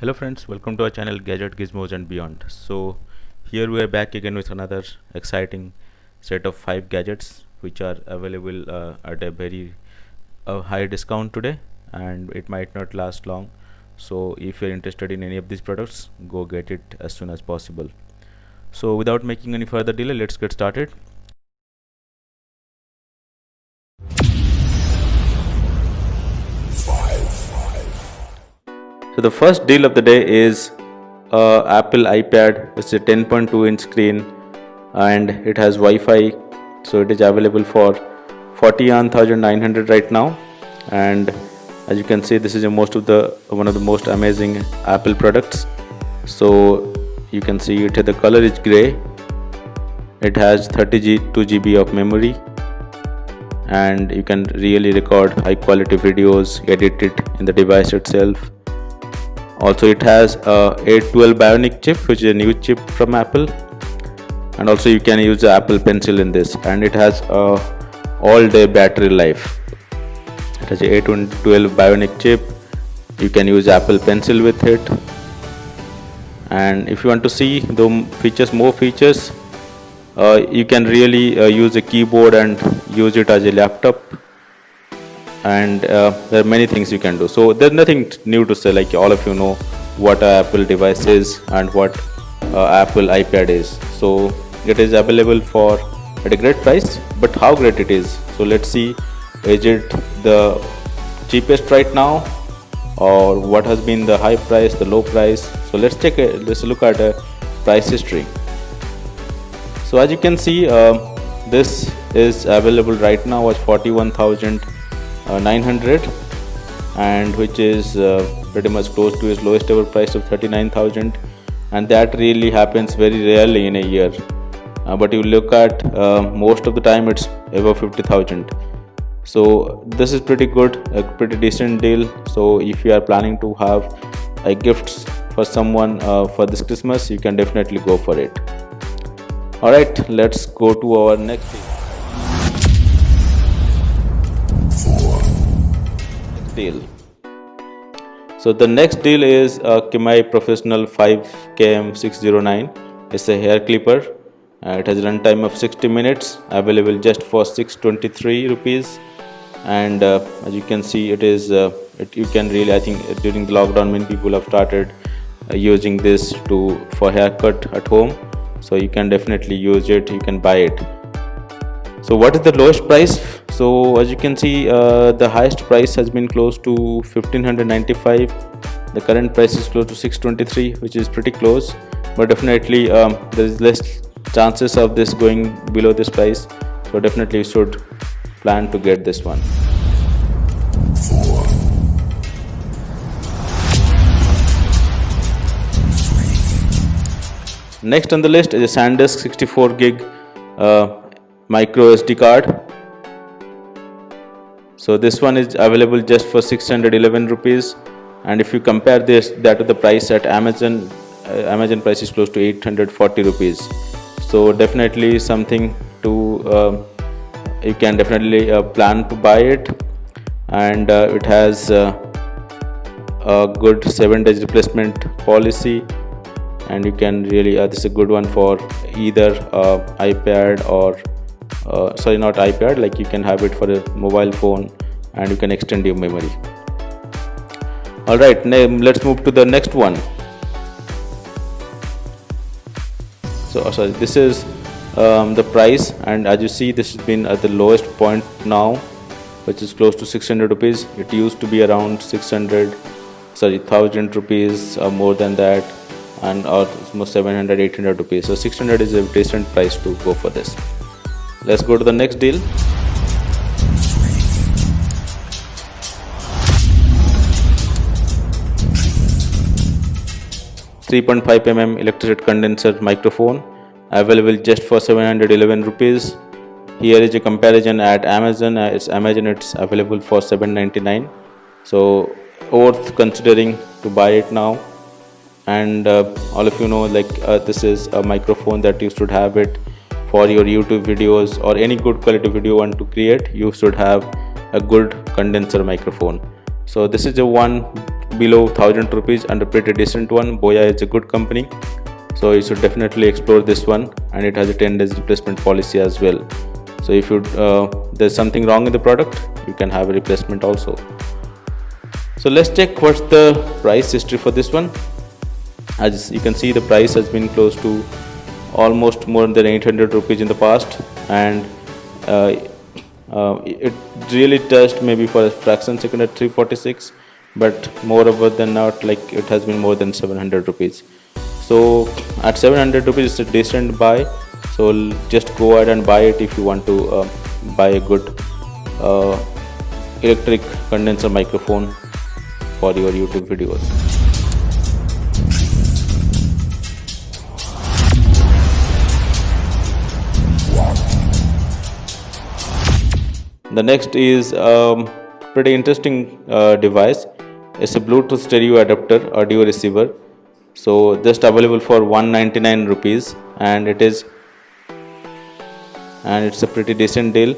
Hello friends, welcome to our channel Gadget Gizmos and Beyond. So here we are back again with another exciting set of 5 gadgets which are available at a very high discount today, and it might not last long. So if you're interested in any of these products, go get it as soon as possible. So without making any further delay, let's get started. So the first deal of the day is Apple iPad. It's a 10.2 inch screen and it has Wi-Fi, so it is available for 41,900 right now. And as you can see, this is one of the most amazing Apple products. So you can see it, the color is gray. It has 32 GB of memory, and you can really record high quality videos, edit it in the device itself. Also, it has a A12 Bionic chip, which is a new chip from Apple, and also you can use the Apple Pencil in this, and it has a all-day battery life. It has a A12 Bionic chip. You can use Apple Pencil with it, and if you want to see the more features, you can really use a keyboard and use it as a laptop. And there are many things you can do. So there's nothing new to say, like all of you know what an Apple device is and what Apple iPad is. So it is available at a great price, but how great it is, so let's see, is it the cheapest right now, or what has been the high price, the low price? So let's look at a price history. So as you can see, this is available right now at 41,900, and which is pretty much close to its lowest ever price of 39,000, and that really happens very rarely in a year. But you look at most of the time it's above 50,000. So this is pretty good, a pretty decent deal. So if you are planning to have gifts for someone for this Christmas, you can definitely go for it. Alright, let's go to our next deal. So the next deal is Kimai Professional 5KM609. It's a hair clipper. It has a runtime of 60 minutes, available just for 623 rupees. And as you can see, it is you can really, I think during the lockdown, many people have started using this for haircut at home. So you can definitely use it, you can buy it. So what is the lowest price? So as you can see, the highest price has been close to 1595. The current price is close to 623, which is pretty close, but definitely there is less chances of this going below this price. So definitely you should plan to get this one. Next on the list is a SanDisk 64 gig micro SD card. So this one is available just for 611 rupees, and if you compare that to the price at Amazon, Amazon price is close to 840 rupees. So definitely something to you can definitely plan to buy it, and it has a good 7 days replacement policy, and you can really this is a good one for either iPad or sorry, not iPad, like you can have it for a mobile phone and you can extend your memory. Alright, let's move to the next one. So sorry, this is the price, and as you see, this has been at the lowest point now, which is close to 600 rupees. It used to be around 1,000 rupees or more than that, and almost 700, 800 rupees. So 600 is a decent price to go for this. Let's go to the next deal. .5mm electret condenser microphone, available just for 711 rupees. Here is a comparison at Amazon. It's available for 799. So worth considering to buy it now. And all of you know, like this is a microphone that you should have it for your YouTube videos or any good quality video you want to create. You should have a good condenser microphone. So this is the one below 1000 rupees and a pretty decent one. Boya is a good company, so you should definitely explore this one, and it has a 10 days replacement policy as well. So if you there's something wrong in the product, you can have a replacement also. So let's check what's the price history for this one. As you can see, the price has been close to almost more than 800 rupees in the past, and it really touched maybe for a fraction second at 346, but moreover than not, like, it has been more than 700 rupees. So at 700 rupees it's a decent buy, so just go ahead and buy it if you want to buy a good electric condenser microphone for your YouTube videos. The next is pretty interesting device. It's a Bluetooth stereo adapter audio receiver. So just available for 199 rupees, and it's a pretty decent deal.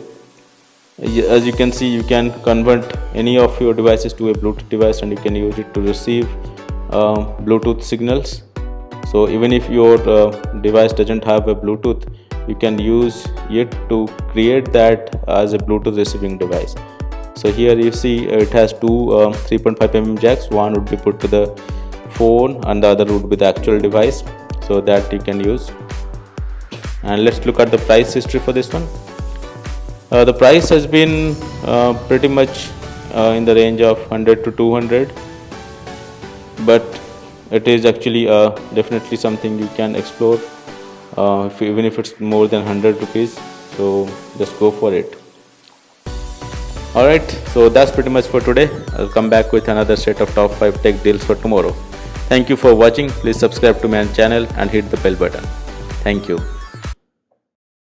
As you can see, you can convert any of your devices to a Bluetooth device, and you can use it to receive Bluetooth signals. So even if your device doesn't have a Bluetooth, you can use it to create that as a Bluetooth receiving device. So here you see it has two 3.5 mm jacks. One would be put to the phone and the other would be the actual device, so that you can use. And let's look at the price history for this one. The price has been pretty much in the range of 100 to 200, but it is actually definitely something you can explore, even if it's more than 100 rupees. So just go for it. Alright, so that's pretty much for today. I'll come back with another set of top 5 tech deals for tomorrow. Thank you for watching. Please subscribe to my channel and hit the bell button. Thank you.